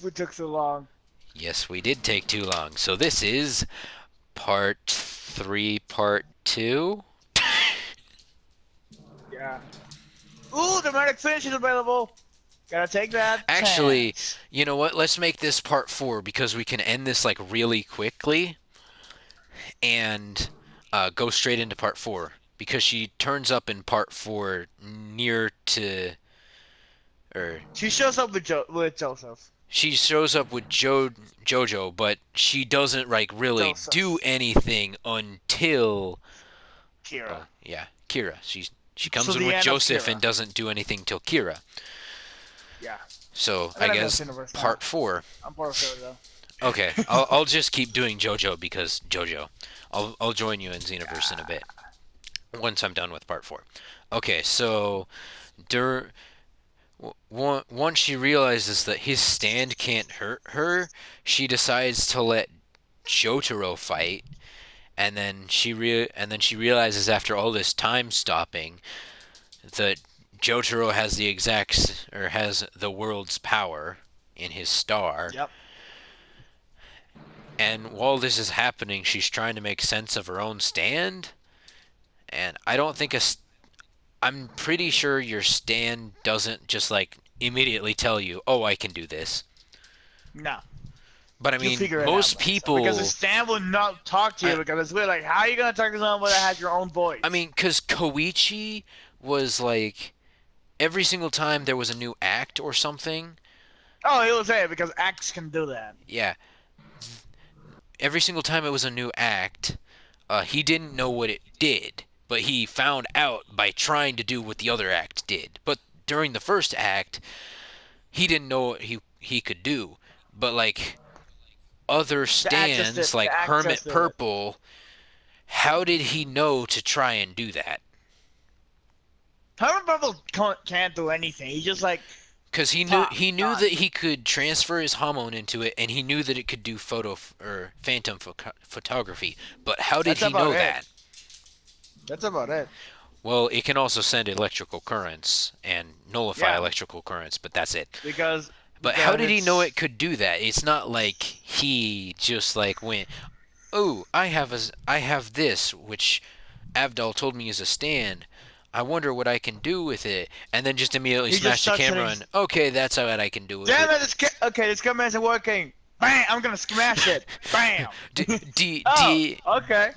We took so long. Yes, we did take too long. So this is part 3, part 2. Yeah. Ooh, the medic finish is available. Gotta take that Actually, chance. you know what? Let's make this part 4 because we can end this like really quickly and go straight into part 4 because she turns up in part 4 near to or She shows up with Joseph. she shows up with JoJo, but she doesn't like really do Joseph. anything until Kira. yeah, Kira. She So comes in the with end of Joseph and Kira. doesn't do anything till Kira. Yeah. So I I gotta guess finish Universe now. part 4. I'm part of it though. Okay, I'll just keep doing JoJo because JoJo. I'll join you in Xenoverse in a bit once I'm done with part 4. Okay, so dur once she realizes that his stand can't hurt her, she decides to let Jotaro fight, and then she realizes after all this time stopping that Jotaro has the world's power in his star. Yep. And while this is happening, she's trying to make sense of her own stand. And I don't think I'm pretty sure your stand doesn't just like immediately tell you, "Oh, I can do this." No. But I You mean, figure it out most by yourself. Because the people. stand will not talk to you I, because it's weird. Like, how are you gonna talk to someone that has your own voice? I mean, because Koichi was like every single time there was a new act or something. Oh, he'll say it because X can do that. Yeah, every single time it was a new act, he didn't know what it did, but he found out by trying to do what the other act did. But during the first act, he didn't know what he could do. But like other The X just did. stands, like The X Hermit just did it. Purple, how did he know to try and do that? Herman Bubble can't do anything. He just like Because talk. he knew that he could transfer his hormone into it, and he knew that it could do phantom photography. But how did That's he about know it. that? That's about it. Well, it can also send electrical currents and nullify Yeah, electrical currents, but that's it. because But how did he know it's it could do that? It's not like he just like went, "Oh, I have this, which Avdol told me is a stand. I wonder what I can do with it," and then just immediately he just smash the starts camera hitting. and okay, that's what I can do with Damn it. it! Okay, this camera isn't working. Bam! I'm gonna smash it. Bam! D- D- Oh, D- okay.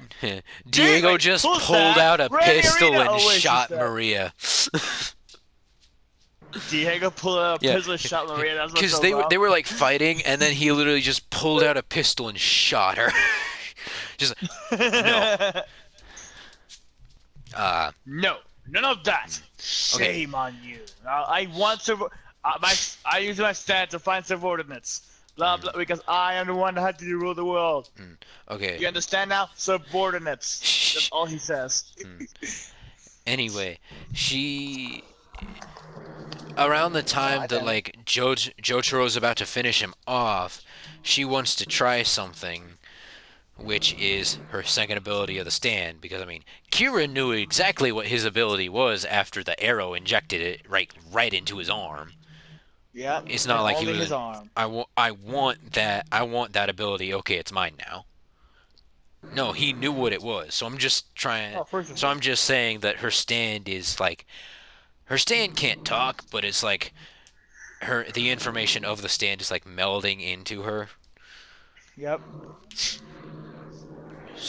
Diego Wait, just who's pulled that? out a Randy pistol Arena. and Oh wait, she's shot dead. Maria. Diego pulled out a Yeah, pistol, shot Maria. That's what's because so they wrong. were like fighting, and then he literally just pulled out a pistol and shot her. Just no. Uh, No, none of that. okay. Shame on you. I want to. I use my stat to find subordinates. Blah blah. Because I am the one that had to rule the world. Okay. You understand now? Subordinates. That's all he says. Anyway, she around the time that Damn it. like Jotaro's about to finish him off, she wants to try something, which is her second ability of the stand. Because I mean, Kira knew exactly what his ability was after the arrow injected it right into his arm. Yeah. It's not like he Only was. his arm. I want that. I want that ability. Okay, it's mine now. No, he knew what it was. So I'm just trying. Oh, first of So all. I'm just saying that her stand is like her stand can't talk, but it's like the information of the stand is like melding into her. Yep.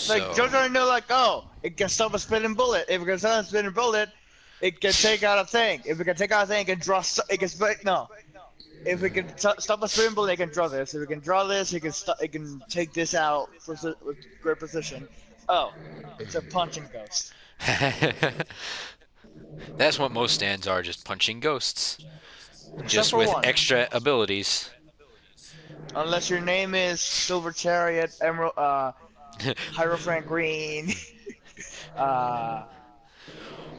Like So JoJo knew, like, oh, it can stop a spinning bullet. If it can stop a spinning bullet, it can take out a thing. If it can take out a thing, it can draw. It can no. If it can stop a spinning bullet, it can draw this. If it can draw this, it can it can take this out with great precision. Oh, it's a punching ghost. that's what most stands are, just punching ghosts, Except just for with one. extra abilities. Unless your name is Silver Chariot, Emerald, Hierophant Green. uh,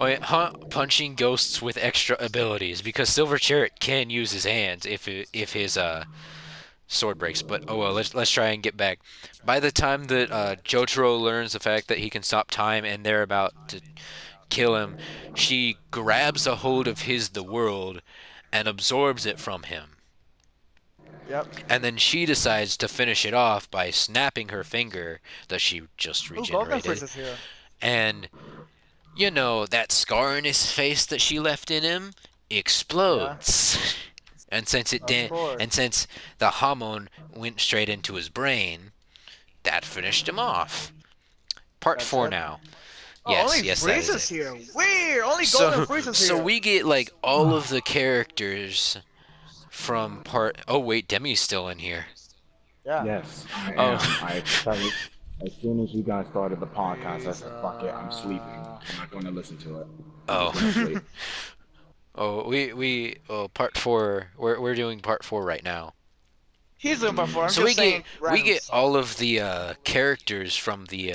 Wait, punching ghosts with extra abilities because Silver Chariot can use his hands if his sword breaks. But oh well, let's try and get back. By the time that Jotaro learns the fact that he can stop time and they're about to kill him, she grabs a hold of the world and absorbs it from him. Yep. And then she decides to finish it off by snapping her finger that she just Ooh, Golden regenerated. Freeze is here. And, you know, that scar in his face that she left in him explodes. And since Of course. and since the hormone went straight into his brain, that finished him off. Part That's 4 it. now. Oh, Yes, only yes, that Freeze is is it. here. Weird. Only Golden Freeze is here. So we get like all of the characters from part. Oh wait, Demi's still in here. Yeah. Yes, I Oh. am. I tell you, as soon as you guys started the podcast, I said, "Fuck it, I'm sleeping. I'm not going to listen to it." I'm just gonna sleep. Oh, part 4. We're doing part 4 right now. He's doing part 4. I'm So just saying. we get all of the characters from the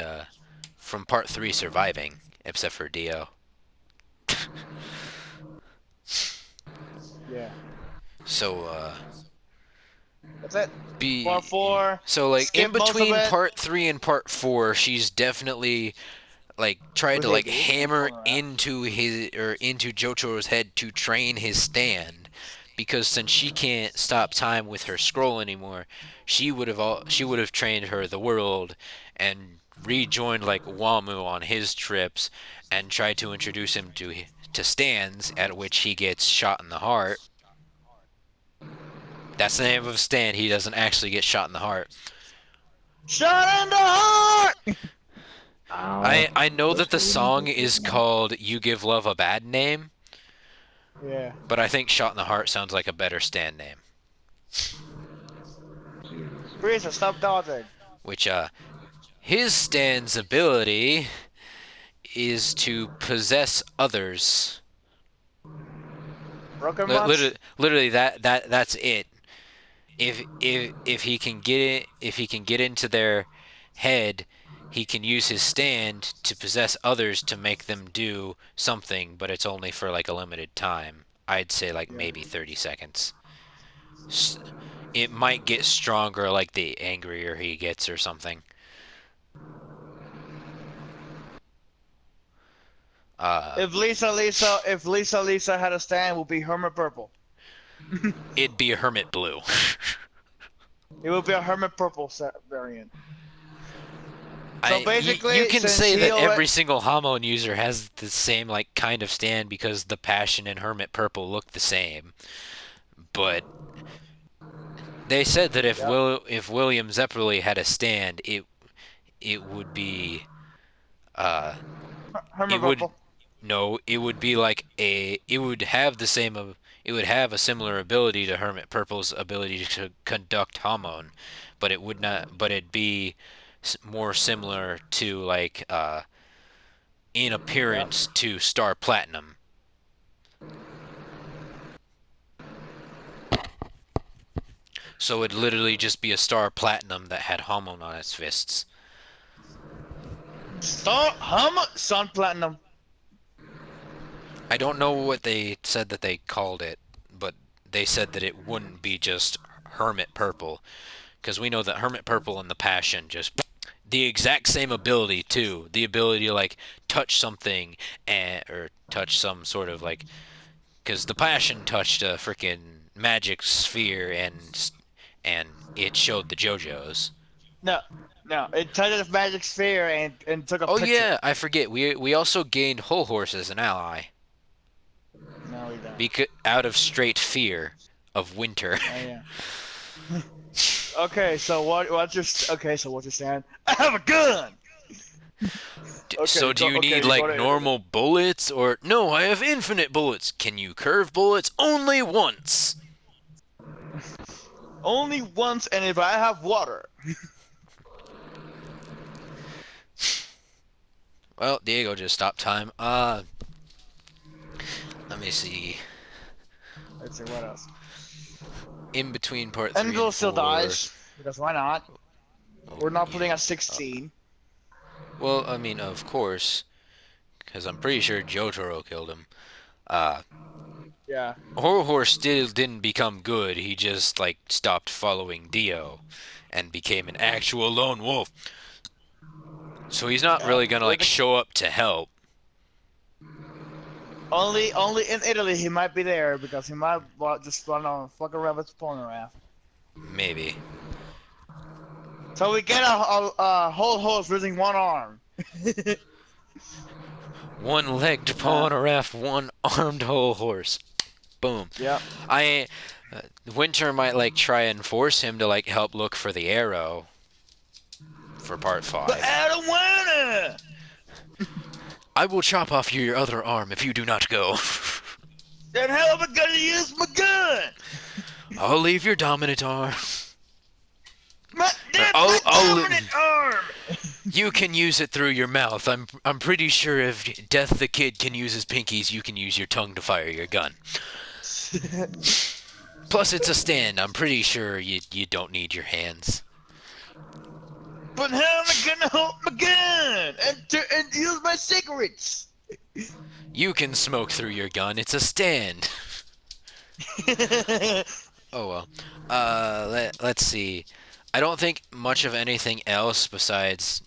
from part 3 surviving, except for Dio. Yeah. So That's it. be Part 4. so like in skip most of between it. part 3 and part 4, she's definitely like tried to With like AD, hammer corner out. into JoJo's head to train his stand, because since she can't stop time with her scroll anymore, she would have trained her the world and rejoined like Wamu on his trips and tried to introduce him to stands, at which he gets shot in the heart. That's the name of a stand. He doesn't actually get shot in the heart. Shot in the heart. I know that the song is called "You Give Love a Bad Name," Yeah. but I think "Shot in the Heart" sounds like a better stand name. Freeze, stop dodging. Which his stand's ability is to possess others. Broken Bunch. Literally that's it. If he can get into their head, he can use his stand to possess others to make them do something, but it's only for like a limited time. I'd say like maybe 30 seconds. It might get stronger like the angrier he gets or something. If Lisa had a stand, it would be Hermit Purple. It'd be a Hermit Blue. It would be a Hermit Purple variant. So basically, you can since say he that already- every single hormone user has the same like kind of stand because the Passion and Hermit Purple look the same. But they said that if William Zepperly had a stand, it would be Hermit it would Purple. no, it would be like it would have a similar ability to Hermit Purple's ability to conduct hormone, but it would not. But it'd be more similar to like in appearance to Star Platinum. So it'd literally just be a Star Platinum that had hormone on its fists. Sun Platinum. I don't know what they said that they called it, but they said that it wouldn't be just Hermit Purple, because we know that Hermit Purple and the Passion just the exact same ability too. The ability to like touch something or touch some sort of like, because the Passion touched a freaking magic sphere and it showed the JoJo's. No, it touched the magic sphere and took a Oh picture. yeah, I forget. We also gained Whole Horse as an ally. No, we don't. Out of straight fear of winter. Oh, yeah. Okay, so what's your stand? I have a gun. So do you need like normal bullets or no? I have infinite bullets. Can you curve bullets? Only once. Only once, and if I have water. Well, Diego just stopped time. Let me see. Let's see what else. In between part 3 and Angel still 4. dies because why not? We're not putting at 16. Well, I mean, of course, because I'm pretty sure Jotaro killed him. Yeah. Horror still didn't become good. He just like stopped following Dio, and became an actual lone wolf. So he's not really gonna like show up to help. Only in Italy he might be there because he might just run on fucking rabbit's porno app. Maybe. So we get a whole horse losing one arm. One-legged pull on a raft, one-armed whole horse. Boom. Yep. Winter might try and force him to help look for the arrow for part 5. But I don't wanna. I will chop off your other arm if you do not go. Then how am I gonna use my gun? I'll leave your dominant arm. My I'll- dominant arm. You can use it through your mouth. I'm pretty sure if Death the Kid can use his pinkies, you can use your tongue to fire your gun. Plus, it's a stand. I'm pretty sure you don't need your hands. But how am I gonna hold my gun and use my cigarettes? You can smoke through your gun. It's a stand. Oh well. Let's see. I don't think much of anything else besides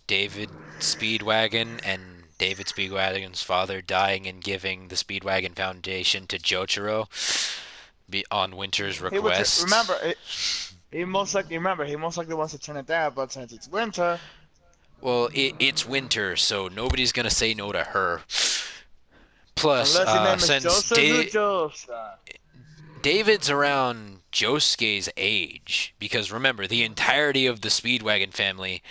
David Speedwagon and David Speedwagon's father dying and giving the Speedwagon Foundation to Jotaro on Winter's request. He most likely wants to turn it down, but since it's Winter. Well, it's Winter, so nobody's gonna say no to her. Plus, since David's around Josuke's age, because remember, the entirety of the Speedwagon family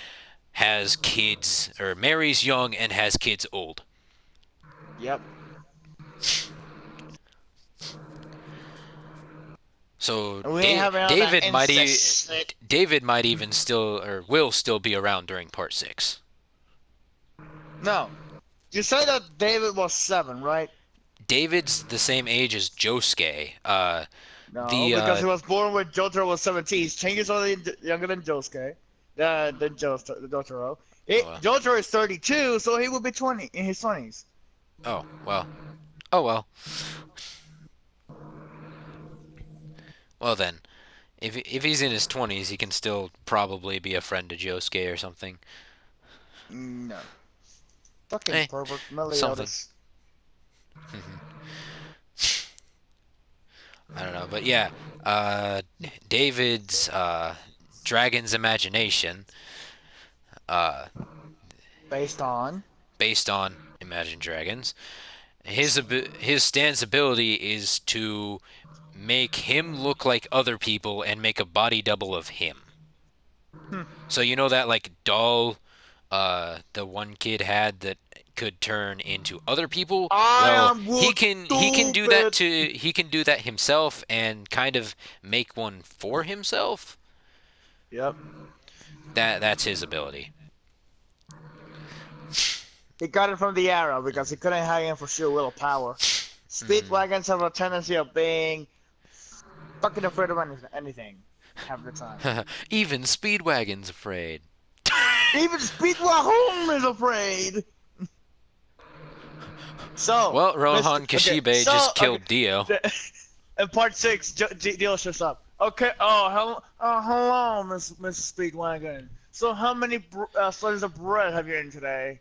has kids, or marries young and has kids old. Yep. So David might even still, or will still be around during part 6. No. You said that David was 7, right? David's the same age as Josuke. No, because he was born when Jotaro was 17. He's 10 years older, younger than Josuke. Than Jotaro. Jotaro is 32, so he will be 20 in his 20s. Oh well. Oh well. Well then, if he's in his 20s, he can still probably be a friend to Josuke or something. No. Fucking pervert Meliodas. I don't know, but yeah, David's Dragon's Imagination, based on Imagine Dragons. His Stan's ability is to make him look like other people and make a body double of him. So you know that doll the one kid had that could turn into other people? Well, he can do that himself and kind of make one for himself. Yep. That's his ability. He got it from the arrow because he couldn't hang him for sheer willpower. Speedwagons have a tendency of being fucking afraid of anything half the time. Even Speedwagon's afraid. Even Speedwagon is afraid. So well, Rohan Kishibe just killed Dio. In part 6, Dio shows up. Okay. Oh, hello, Miss Speedwagon. So, how many slices of bread have you eaten today?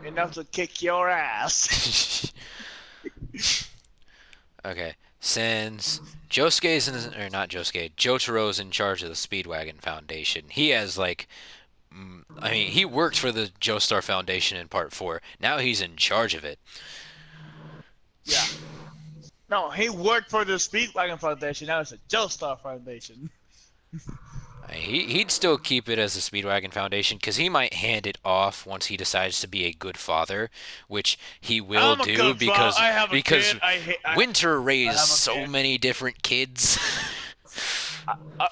Enough to kick your ass. Okay. Since Jotaro's in charge of the Speedwagon Foundation. He has he worked for the Joestar Foundation in part 4. Now he's in charge of it. Yeah. No, he worked for the Speedwagon Foundation. Now it's a Joestar Foundation. He'd still keep it as the Speedwagon Foundation because he might hand it off once he decides to be a good father, which he will do because Winter raised so many different kids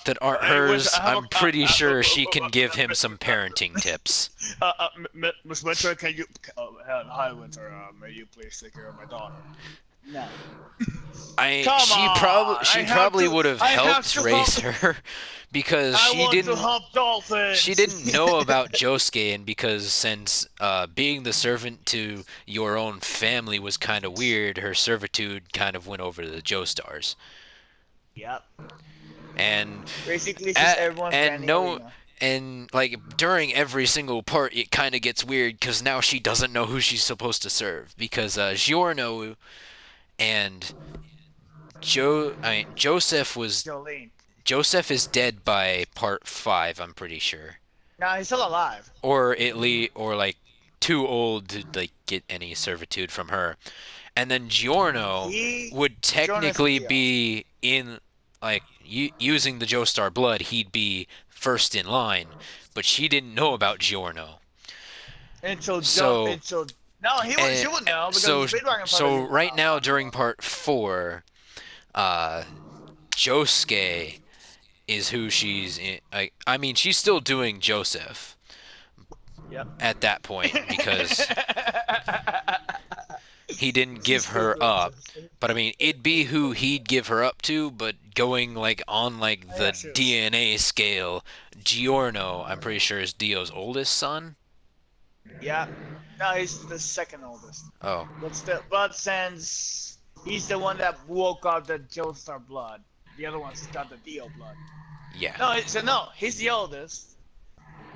that aren't hers. I'm pretty sure she can give him some parenting tips. Miss Winter, can you? Hi, Winter. May you please take care of my daughter? No. She probably would have helped raise her because she didn't know about Josuke, and because since being the servant to your own family was kind of weird, her servitude kind of went over to the Joestars. Yep. And basically, she's everyone's and during every single part, it kind of gets weird because now she doesn't know who she's supposed to serve because Giorno and Joseph was Joseph is dead by part 5, I'm pretty sure. No, he's still alive. Or like too old to like get any servitude from her. And then Giorno would technically be in like using the Joestar blood, he'd be first in line, but she didn't know about Giorno. She would know because so right now during part 4, Josuke is who she's in. I mean, she's still doing Joseph. Yep. At that point because he didn't give her up. But I mean, it'd be who he'd give her up to, but going like on like the DNA scale, Giorno, I'm pretty sure is Dio's oldest son. Yeah. No, he's the second oldest. Oh. But since he's the one that woke up the Joestar blood, the other one's got the Dio blood. Yeah. No, he's the oldest.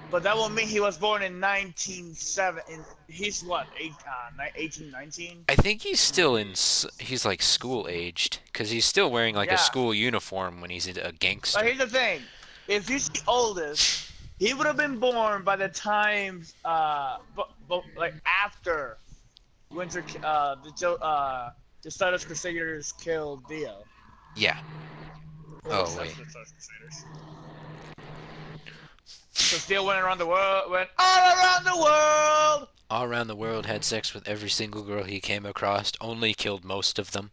But that will mean he was born in 1907. He's what, 18, 19? I think he's still he's like school aged, because he's still wearing like a school uniform when he's a gangster. But here's the thing. If he's the oldest, he would have been born by the time, like after Winter, the Stardust Crusaders killed Dio. Yeah. Oh, wait. So Dio went all around the world! All around the world, had sex with every single girl he came across, only killed most of them.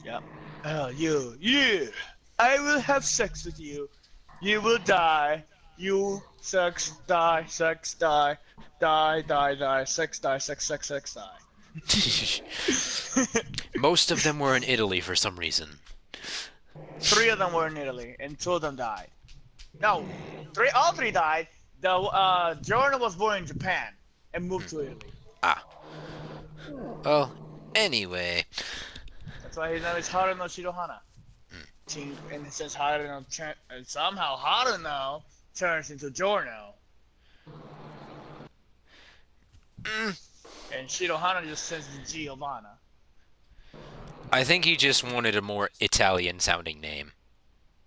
Yep. Oh, you. I will have sex with you. You will die. You, sex, die, sex, die. Die, die, die, sex, die, sex, sex, sex, die. Most of them were in Italy for some reason. 3 of them were in Italy, and 2 of them died. No, all 3 died. Giorno was born in Japan and moved to Italy. Ah. Well, anyway. That's why his name is Haruno Shirohana. And it says Haruno, and somehow Haruno turns into Giorno. And Shirohana just turns into Giovanna. I think he just wanted a more Italian-sounding name.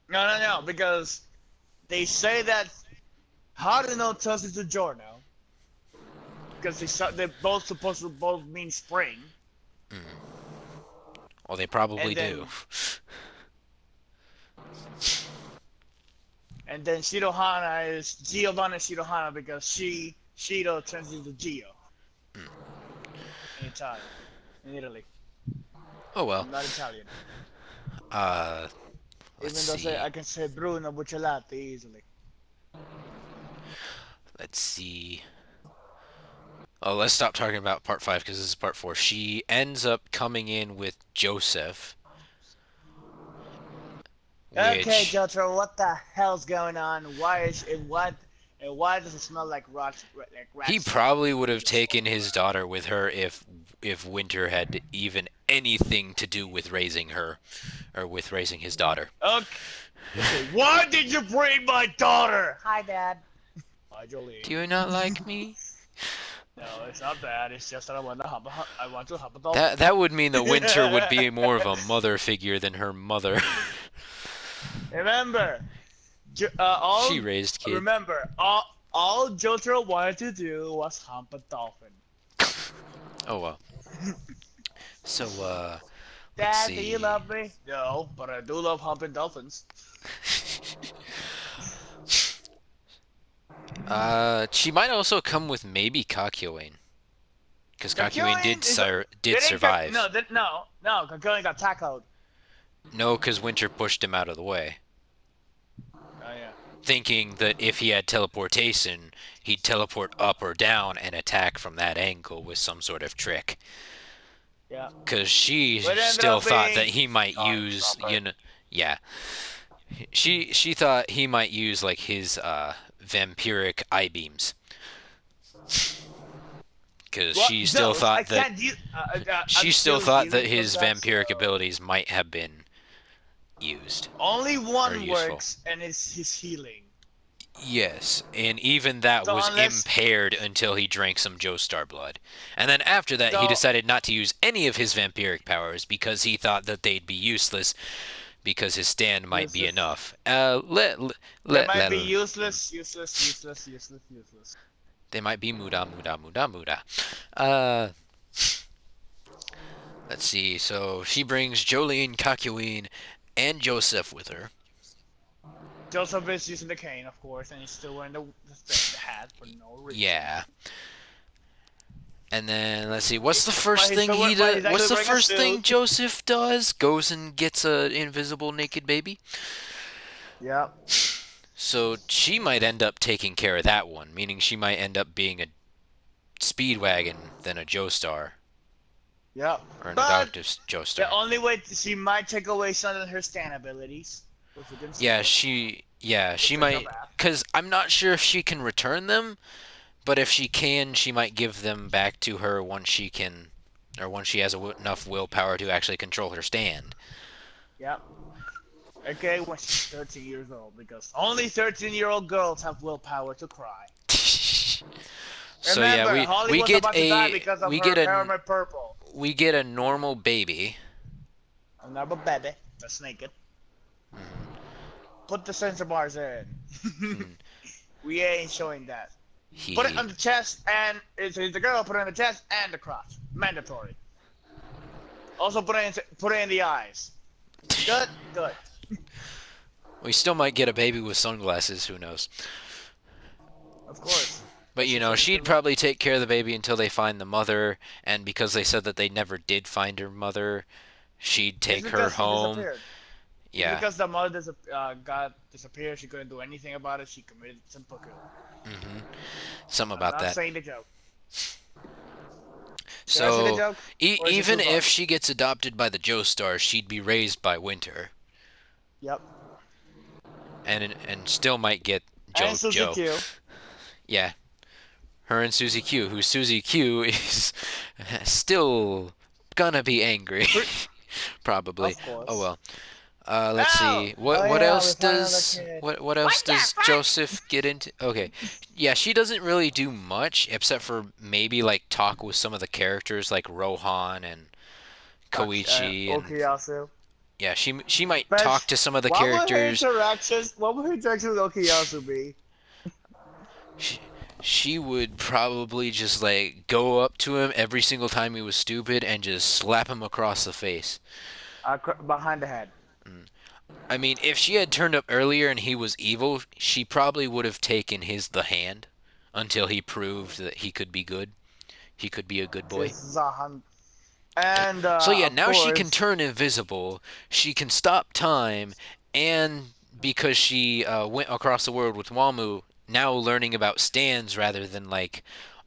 No, because they say that Haruno turns into Giorno because they're both supposed to both mean spring. Well, they probably do. And then Shirohana is Giovanna Shirohana because Shiro turns into Gio. In Italian. In Italy. Oh well. I'm not Italian. Let's Even though see. I can say Bruno Bucciolati easily. Let's see. Oh, let's stop talking about part 5 because this is part 4. She ends up coming in with Joseph. Okay, Jotaro, what the hell's going on? Why does it smell like rats? He probably would have taken his daughter with her if Winter had even anything to do with raising her, or with raising his daughter. Okay. Why did you bring my daughter? Hi, Dad. Hi, Jolie. Do you not like me? No, it's not bad. It's just that I want to hop a dolphin. That would mean that Winter would be more of a mother figure than her mother. Remember, she raised kids. Remember, all Jotaro wanted to do was hump a dolphin. Oh well. So Dad, see. do you love me? No, but I do love humping dolphins. She might also come with maybe Kakyoin. Because Kakyoin did survive. No, Kakyoin got tackled. No, because Winter pushed him out of the way. Oh, yeah. Thinking that if he had teleportation, he'd teleport up or down and attack from that angle with some sort of trick. Yeah. Because she still thought that he might use, yeah. She thought he might use, like, his, vampiric eye beams. Because she still thought that his vampiric abilities might have been used. Only one works, and it's his healing. Yes, and even that was impaired until he drank some Joestar blood. And then after that, he decided not to use any of his vampiric powers because he thought that they'd be useless because his stand might be Useless. enough. They might be useless. They might be muda. Let's see. So she brings Jolene, Kakyoin, and Joseph with her. Joseph is using the cane, of course, and he's still wearing the hat for no reason. Yeah. And then let's see. What's the first But he's thing still he wearing- does? but he's What's the actually wearing a first thing suit. Joseph does? Goes and gets a invisible naked baby. Yep. So she might end up taking care of that one, meaning she might end up being a Speedwagon than a Joestar Yep. or an But adoptive the Joestar. only way she might take away some of her stand abilities. Which we can see. Yeah, she Take might, them back. because I'm not sure if she can return them, but if she can, she might give them back to her once she can, or once she has enough willpower to actually control her stand. Yep. Okay, when she's 13 years old, because only 13-year-old girls have willpower to cry. So Remember, yeah, Holly we was get about to die because of we her get hair a purple. we get a normal baby. Another baby that's naked. Put the sensor bars in. We ain't showing that. Put it on the chest, and it's the girl. Put it on the chest and the crotch. Mandatory. Also put it in the eyes. Good. We still might get a baby with sunglasses. Who knows? Of course. But she'd probably take care of the baby until they find the mother, and because they said that they never did find her mother, she'd take It's her because she home. disappeared. Yeah. Because the mother got disappeared, she couldn't do anything about it. She committed seppuku. Something I'm about not that. saying the joke. Did I say So the joke? Or is it even too if far? she gets adopted by the Joestar, she'd be raised by Winter, Yep. and still might get And Susie Joe. Q. Yeah. Her and Susie Q, who Susie Q is still gonna be angry. Probably. Of course. Oh well. Let's Ow! see. What Oh, what yeah, else we found another does kid. what else does Joseph get into? Okay. Yeah, she doesn't really do much except for maybe like talk with some of the characters like Rohan and Koichi and Okuyasu. yeah, she might But talk to some of the What characters. would her interactions with Okuyasu be? She would probably just like go up to him every single time he was stupid and just slap him across the face. Behind the head. I mean, if she had turned up earlier and he was evil, she probably would have taken the hand until he proved that he could be good. He could be a good boy. Zahan. And So yeah, of now she can course- turn invisible. She can stop time, and because she went across the world with Wamu, now learning about stands rather than like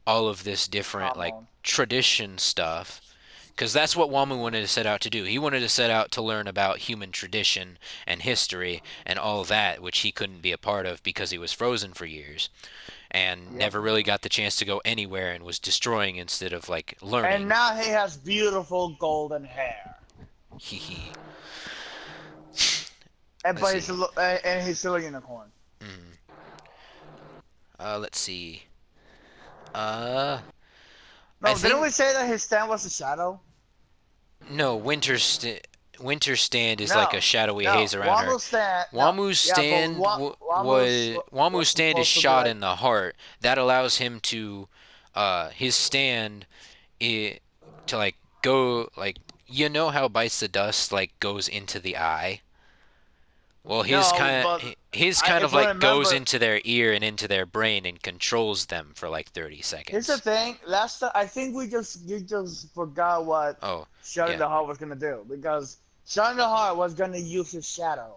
all of this different like Hormone. tradition stuff. Because that's what Wamu wanted to set out to do. He wanted to set out to learn about human tradition and history and all that, which he couldn't be a part of because he was frozen for years. And never really got the chance to go anywhere and was destroying instead of like learning. And now he has beautiful golden hair. Hee hee. And, Let's he's still a unicorn. Let's see. No, I didn't think- we say that his stand was a shadow? No, Winter Stand is No, like a shadowy no, haze around her. Wamu's stand. Wamu's yeah, but stand Wamu's stand is supposed to be shot like- in the heart. That allows him to his stand to like go like how Bites the Dust like goes into the eye. Well, his No, kind but of if I like goes remember- into their ear and into their brain and controls them for like 30 seconds. Here's the thing. Last time, I think you just forgot what Oh, Shut in yeah. the Heart was gonna do, because Shut in the Heart was gonna use his shadow.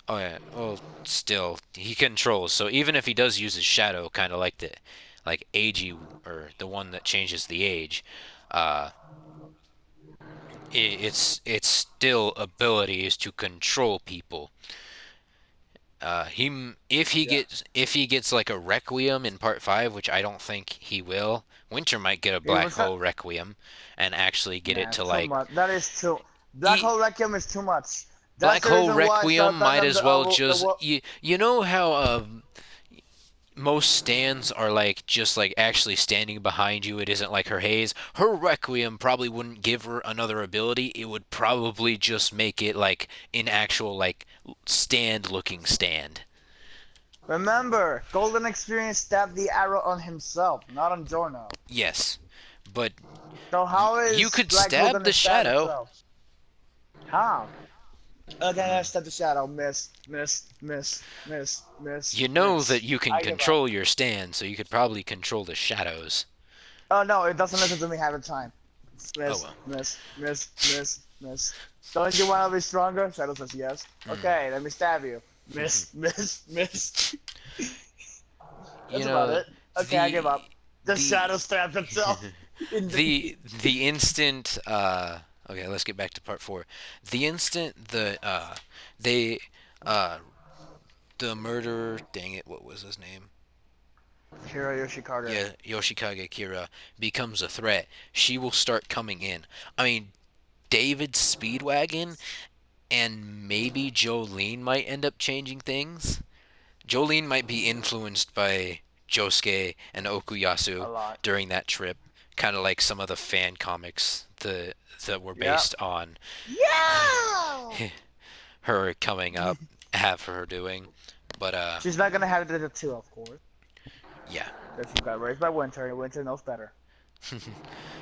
oh yeah. Well, still he controls. So even if he does use his shadow, kind of like the agey or the one that changes the age, its still ability is to control people. If he gets like a Requiem in Part 5, which I don't think he will, Winter might get a Black was not- Hole Requiem and actually get Nah, it to too like much. That is too. Black Hole Requiem is too much. That's Black the Hole reason why Requiem Shut might in as the- well the- just the- you know how most stands are like just like actually standing behind you. It isn't like her haze. Her Requiem probably wouldn't give her another ability. It would probably just make it like an actual like stand looking stand. Remember, Golden Experience stabbed the arrow on himself, not on Jorno. Yes, but So how is you could Black Hole stab gonna the stab shadow. himself? How? Okay, I stabbed the shadow. Miss. You know miss. that you can I give control up. your stand, so you could probably control the shadows. Oh no, it doesn't listen to me half the time. Oh well. Miss. Don't you want to be stronger? Shadow says yes. Okay, let me stab you. Miss. You That's about know, it. Okay, I give up. The shadow stabbed himself. the instant okay, let's get back to part 4. The instant they the murderer, dang it, what was his name? Kira Yoshikage. Yeah, Yoshikage Kira becomes a threat. She will start coming in. I mean, David's Speedwagon and maybe Jolene might end up changing things. Jolene might be influenced by Josuke and A Okuyasu lot. during that trip, kind of like some of the fan comics that were Yep. based on Yeah! her coming up, have her doing. But She's not gonna have the two, of course. yeah, If she got raised by Winter, and Winter knows better.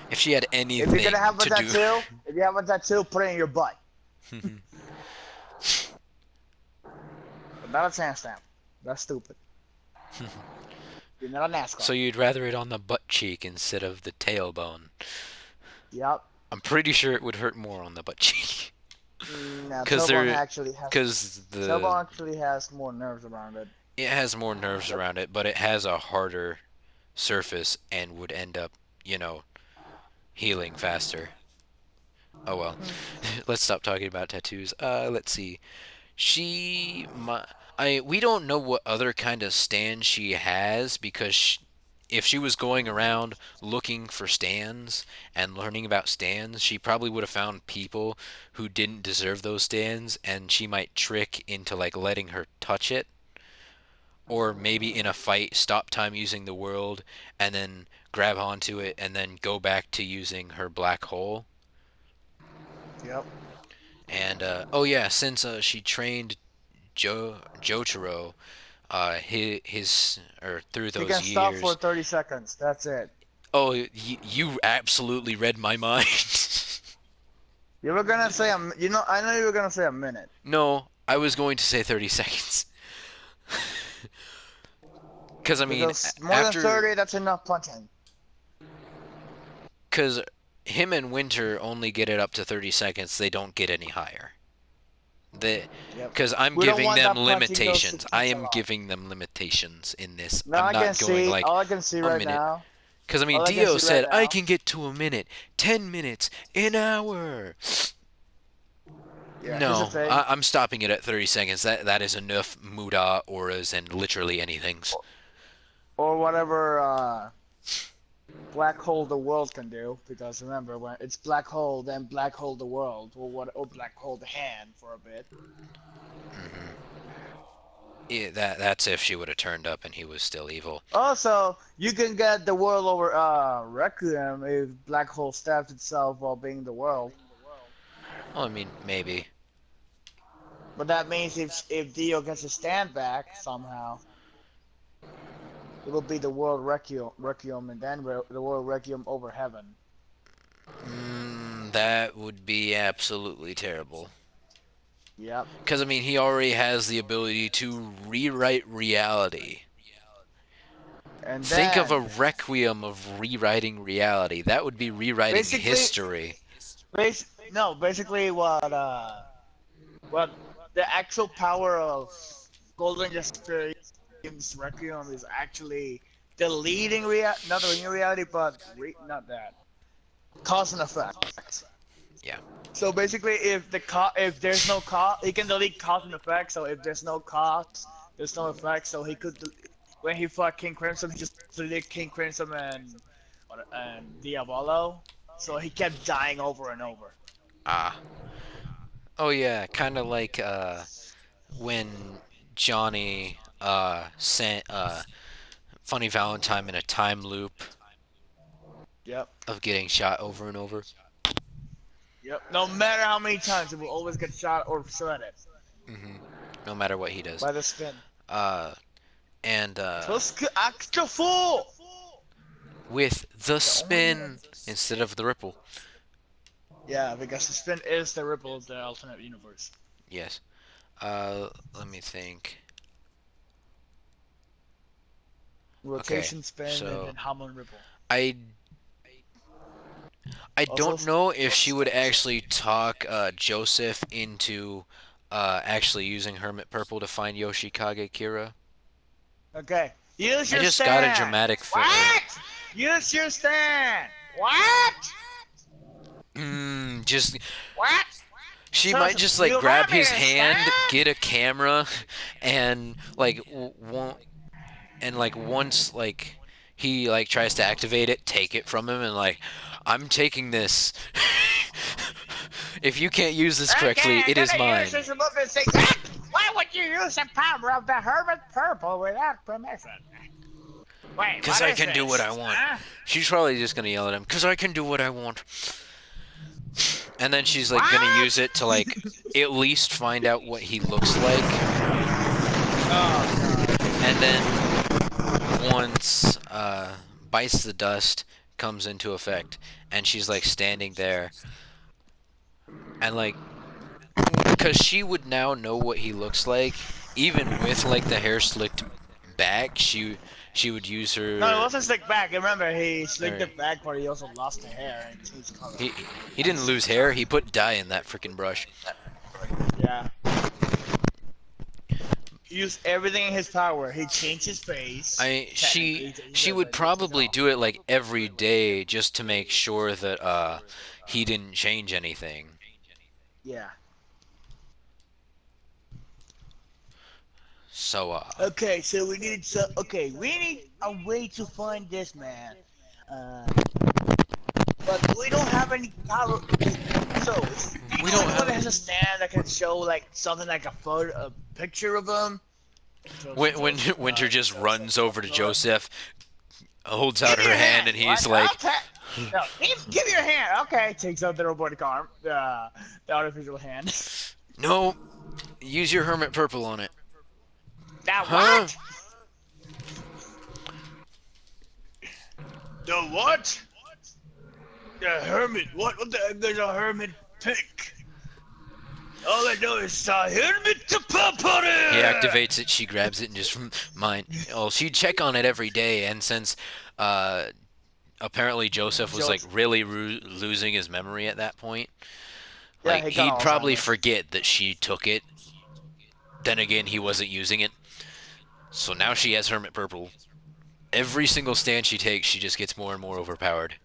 if she had If anything you're gonna have a to do, tattoo, if you have a tattoo, put it in your butt. But not a sand stamp. That's stupid. You're not a NASCAR. so you'd rather it on the butt cheek instead of the tailbone. Yep. I'm pretty sure it would hurt more on the butt cheek. Now, Because tailbone actually has. Tailbone the actually has more nerves around it. it has more nerves around it, but it has a harder surface and would end up, healing faster. Oh well. Let's stop talking about tattoos. Let's see. We don't know what other kind of stand she has because if she was going around looking for stands and learning about stands, she probably would have found people who didn't deserve those stands, and she might trick into like letting her touch it, or maybe in a fight stop time using the world and then grab onto it and then go back to using her black hole. Yep. And oh yeah, since she trained Jotaro, his or through She those can stop for years. 30 seconds. That's it. Oh, you absolutely read my mind. You were gonna say I know you were gonna say a minute. No, I was going to say 30 seconds. Because I mean, Because more than 30, that's enough punching. Because him and Winter only get it up to 30 seconds. They don't get any higher. Because I'm We don't giving want them that punching those limitations. I am seconds giving them limitations in this. Now I'm I not can going see. like All I can see a right minute. now. Because I mean, All I can Dio see said right I now- can get to a minute, 10 minutes, an hour. Yeah, here's No, the thing. I'm stopping it at 30 seconds. That is enough Muda auras and literally anything. Or whatever black hole the world can do. Because remember, when it's black hole, then black hole the world, or black hole the hand for a bit. Yeah, that's if she would have turned up and he was still evil. Also, you can get the world over Requiem if black hole stabs itself while being the world. Well, I mean, maybe. But that means if Dio gets his stand back somehow, it will be the world Requiem, and then the world Requiem over heaven. That would be absolutely terrible. Yep. Because, I mean, he already has the ability to rewrite reality. And Think of a then, requiem of rewriting reality. That would be rewriting Basically- history. basically what the actual power of Golden Experience Requiem is actually deleting not deleting reality, but not that. Cause and effect. Yeah. So basically, if there's no cause, he can delete cause and effect. So if there's no cause, there's no effect. So he could, when he fought King Crimson, he just deleted King Crimson and Diavolo. So he kept dying over and over. Ah. Oh, yeah. Kind of like when Johnny sent Funny Valentine in a time loop Yep. of getting shot over and over. Yep. No matter how many times, it will always get shot or shredded No matter what he does. by the spin. And Tusk extra full. with the spin instead of the ripple. Yeah, because the spin is the ripple of the alternate universe. Yes. Let me think. Rotation, spin, so and then Hamlin ripple. I Also- don't know if she would actually talk Joseph into actually using Hermit Purple to find Yoshikage Kira. Okay. Use your I just stand. got a dramatic What? Use your stand. What? Just What? she So, might just like you grab want me his to hand, stand? get a camera, and like once like he like tries to activate it, take it from him, and like I'm taking this. If you can't use this correctly, Okay, it is I'm gonna mine. use this move and say, "Ah, why would you use the power of the Hermit Purple without permission? Wait, Because what I is can do this? what I want. Huh? She's probably just gonna yell at him, because I can do what I want. And then she's like gonna What? use it to like at least find out what he looks like. Oh, And then once Bites the Dust comes into effect, and she's like standing there, and like, because she would now know what he looks like, even with like the hair slicked back, she would use her. no, it wasn't slick back. Remember, he slicked Alright. it back, but he also lost the hair and changed color. He didn't lose hair. He put dye in that freaking brush. Yeah. He used everything in his power. He changed his face. She technically, would but probably no. do it like every day just to make sure that he didn't change anything. Yeah. So Okay, so we need we need a way to find this man. But we don't have any power. So We don't anyone have- that has a stand that can show like something like a photo, a picture of him. when Winter just runs over to Joseph, holds out Give her your hand, and he's like, Okay. No, give your hand. Okay, takes out the robotic arm, the artificial hand. "No, use your Hermit Purple on it." Now Huh? what? The what? The hermit. What the heck is a hermit pink? All I know is a hermit to pop on it. He activates it. She grabs it and just mine. Well, she'd check on it every day, and since apparently Joseph was like really losing his memory at that point, Yeah, like he got he'd probably Alzheimer's. forget that she took it. Then again, he wasn't using it. So now she has Hermit Purple. Every single stand she takes, she just gets more and more overpowered.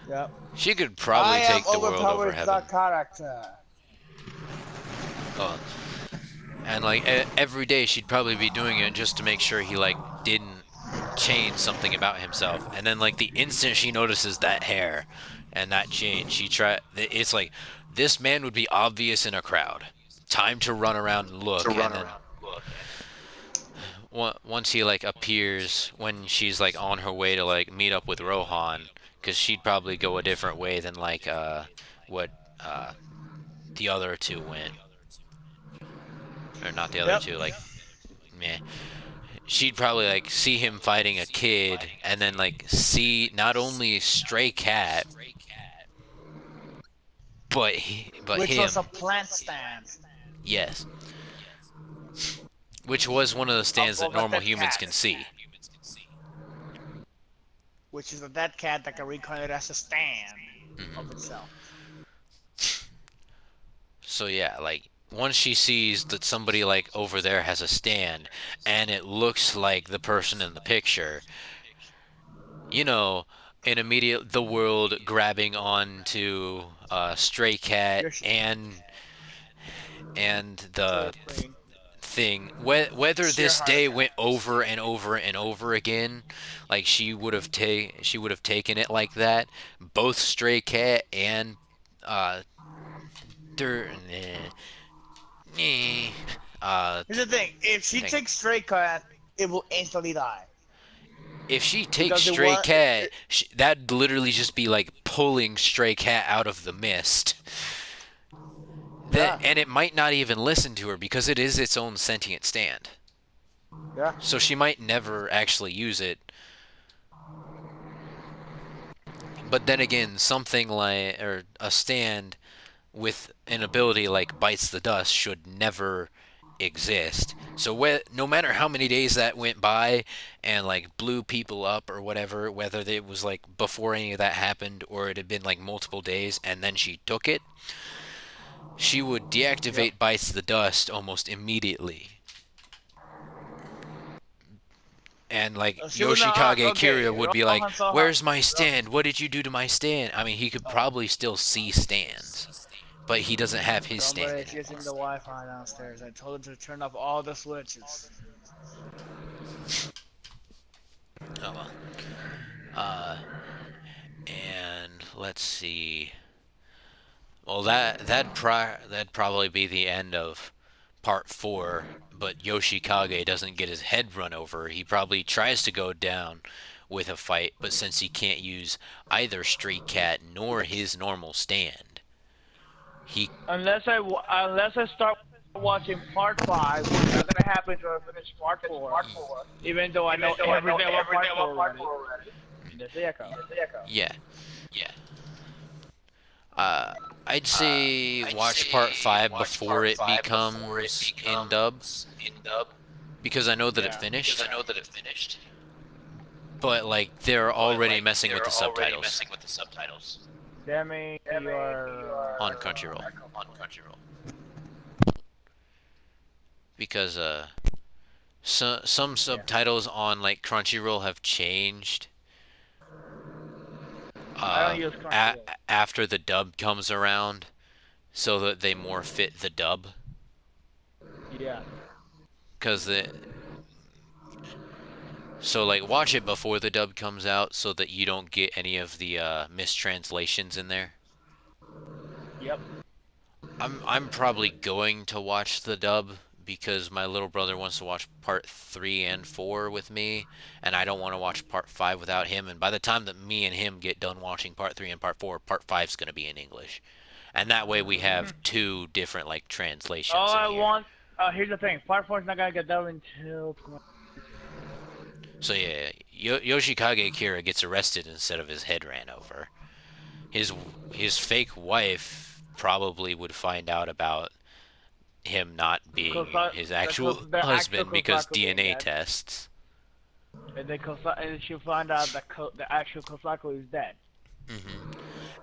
Yep. She could probably I take am the world over overpowered heaven. the character. Oh. And like every day, she'd probably be doing it just to make sure he like didn't change something about himself. And then like the instant she notices that hair and that change, it's like this man would be obvious in a crowd. Time to run around and look. Once he like appears when she's like on her way to like meet up with Rohan, because she'd probably go a different way than like what the other two went, or not the other two, like meh. She'd probably like see him fighting a kid, and then like see not only Stray Cat, but Which him. was a plant stand. Yes. Which was one of the stands that Of a normal dead humans cat. can see. Which is a dead cat that can reincarnate as a stand Mm-hmm. of itself. So yeah, like once she sees that somebody like over there has a stand and it looks like the person in the picture, an immediate the world grabbing onto Stray Cat and the thing. Whether this day went over and over and over again, like she would have taken it like that. Both Stray Cat and Here's Here's the thing: if she takes Stray Cat, it will instantly die. If she takes Because it Stray wa- Cat, that'd literally just be like pulling Stray Cat out of the mist. Yeah. And it might not even listen to her because it is its own sentient stand. Yeah. So she might never actually use it. But then again, something like, or a stand with an ability like Bites the Dust should never exist. So no matter how many days that went by and like blew people up or whatever, whether it was like before any of that happened or it had been like multiple days and then she took it, she would deactivate Bites the Dust almost immediately. And like Yoshikage Kira would be like, "Where's my stand? What did you do to my stand?" I mean, he could probably still see stands, but he doesn't have his stand Somebody's anymore. using the Wi-Fi downstairs. I told him to turn off all the switches. Oh well. And let's see. Well, that'd probably be the end of part 4. But Yoshikage doesn't get his head run over. He probably tries to go down with a fight, but since he can't use either Stray Cat nor his normal stand, he Unless I start watching part 5, which is not gonna happen until I finish part 4. Even though I know everything about part 4 already. There's the echo. yeah. I'd say watch part 5 before it becomes in dub, because I know that it finished. But like they're already messing with the subtitles Demi, you're on Crunchyroll. Because some subtitles on like Crunchyroll have changed I don't use Crunchyroll. after the dub comes around, so that they more fit the dub. Yeah. So like watch it before the dub comes out, so that you don't get any of the mistranslations in there. Yep. I'm probably going to watch the dub because my little brother wants to watch part 3 and 4 with me, and I don't want to watch part 5 without him. And by the time that me and him get done watching part 3 and part 4, part 5 is going to be in English, and that way we have 2 different like translations. All I in here. want. Here's the thing. Part 4 is not gonna get done until. So yeah, Yoshikage Kira gets arrested instead of his head ran over. His fake wife probably would find out about him not being his actual husband because DNA tests. And she'll find out that the actual Kosaku is dead.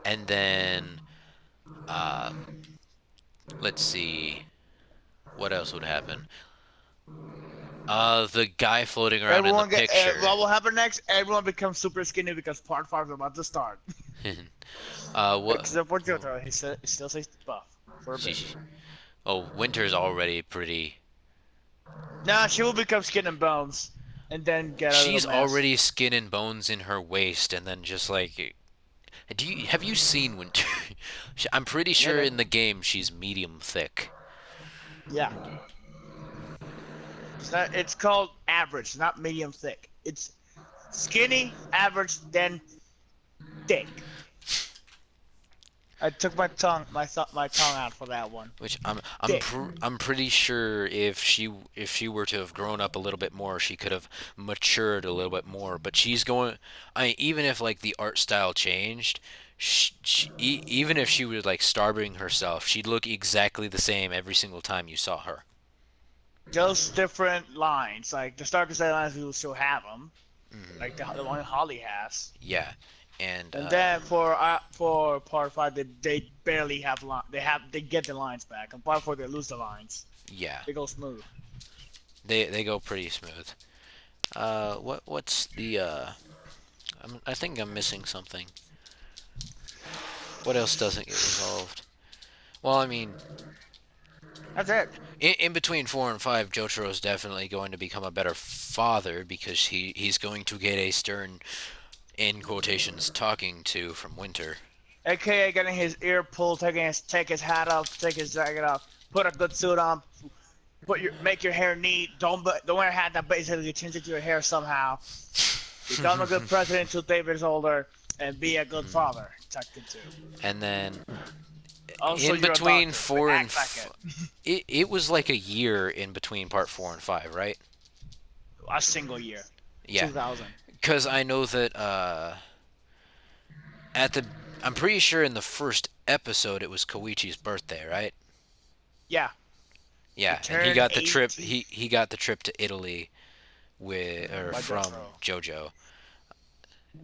And then, let's see, what else would happen? The guy floating around in the picture. What will happen next? Everyone becomes super skinny because part 5 is about to start. What? Except for JoJo, he still stays buff for a bit. Oh, Winter's already pretty. Nah, she will become skin and bones, and then get out of the mess. She's already skin and bones in her waist, and then just like. Have you seen Winter? I'm pretty sure in the game she's medium thick. Yeah. It's called average, not medium thick. It's skinny, average, then thick. I took my tongue out for that one. Which I'm pretty sure if she were to have grown up a little bit more, she could have matured a little bit more. But she's going. I mean, even if like the art style changed, even if she was like starving herself, she'd look exactly the same every single time you saw her. Just different lines, like the Star Crusader lines, we will still have them, like the one Holly has. Yeah, and then for part 5, they barely have they get the lines back, and part 4 they lose the lines. Yeah, they go smooth. They go pretty smooth. What's the I think I'm missing something. What else doesn't get resolved? Well, I mean, that's it. In between 4 and 5, Jotaro is definitely going to become a better father because he's going to get a stern, in quotations, talking to from Winter. AKA getting his ear pulled, take his hat off, take his jacket off, put a good suit on, make your hair neat. Don't wear a hat that basically changes your hair somehow. Become a good president until David's older, and be a good father. Tekken 2. And then Also, in you're a between doctor, 4 but and act like it was like a year in between part 4 and 5, right? a single year. Yeah. 2000. Because I know that I'm pretty sure in the first episode it was Koichi's birthday, right? Yeah. Yeah, He and he turned got the trip. 18. He got the trip to Italy By from JoJo. JoJo.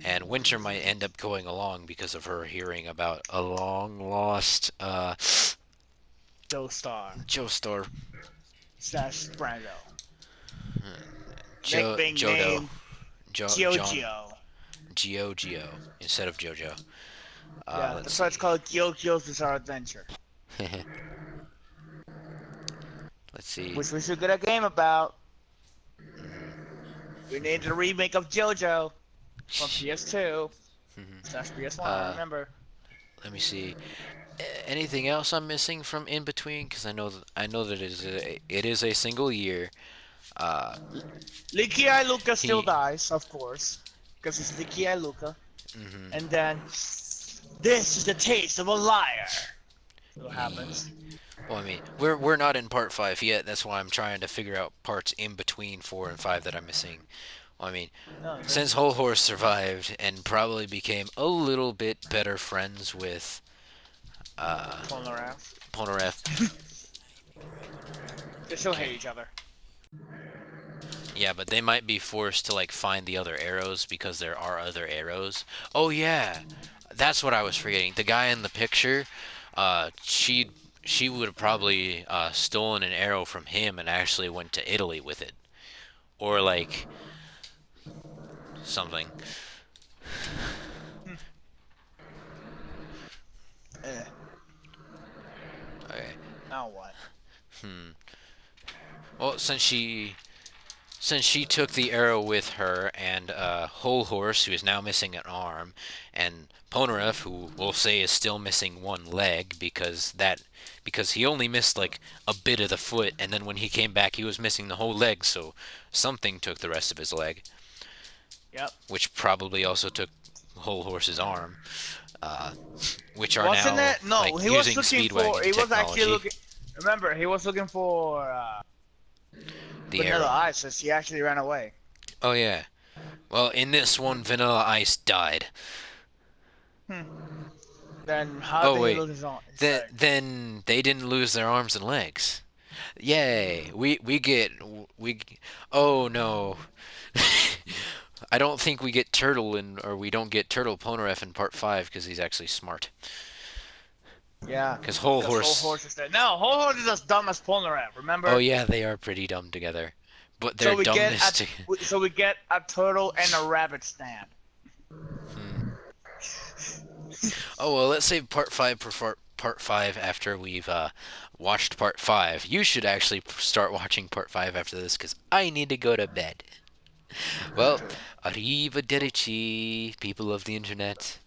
And Winter might end up going along because of her hearing about a long lost Joestar. Joestar. / Brando. Nickname Jodo. JoJo. JoJo instead of JoJo. Yeah, Let's that's why it's see. called JoJo's Bizarre Adventure. Let's see. Which we should get a game about. We need a remake of JoJo from PS2 / PS1. I remember. Let me see. Anything else I'm missing from in between? Because I know that it is a single year. Leaky Eye Luca still He- dies, of course, because it's Leaky Eye Luca. Mhm. And then, this is the taste of a liar. What happens? Well, I mean, we're not in part 5 yet. That's why I'm trying to figure out parts in between 4 and 5 that I'm missing. Well, I mean, No, since Whole Horse survived and probably became a little bit better friends with Polnareff. Polnareff. They still hate each other. Yeah, but they might be forced to like find the other arrows because there are other arrows. Oh yeah, that's what I was forgetting. The guy in the picture, she would have probably stolen an arrow from him and actually went to Italy with it, or like something. Eh, Okay. now what? Well, since she took the arrow with her, and Whole Horse, who is now missing an arm, and Polnareff, who we'll say is still missing one leg because he only missed like a bit of the foot, and then when he came back, he was missing the whole leg. So something took the rest of his leg, Yep. which probably also took Whole Horse's arm, which are Wasn't now it? No, like, he was using looking Speedwagon for. He was actually technology. looking. Remember, he was looking for The Vanilla arrow. Ice, as he actually ran away. Oh yeah. Well, in this one, Vanilla Ice died. Then how Oh, did wait. he lose his arm? Then they didn't lose their arms and legs. Yay! We Oh no. I don't think we get we don't get Turtle Polnareff in part 5 because he's actually smart. Yeah. Because Whole Horse. Whole Horse is dead. No, Whole Horse is as dumb as Polnareff. Remember? Oh yeah, they are pretty dumb together. But their So dumbness. so we get a turtle and a rabbit stand. Oh well, let's save part 5 for part 5 after we've watched part 5. You should actually start watching part 5 after this because I need to go to bed. Well, arrivederci, people of the internet.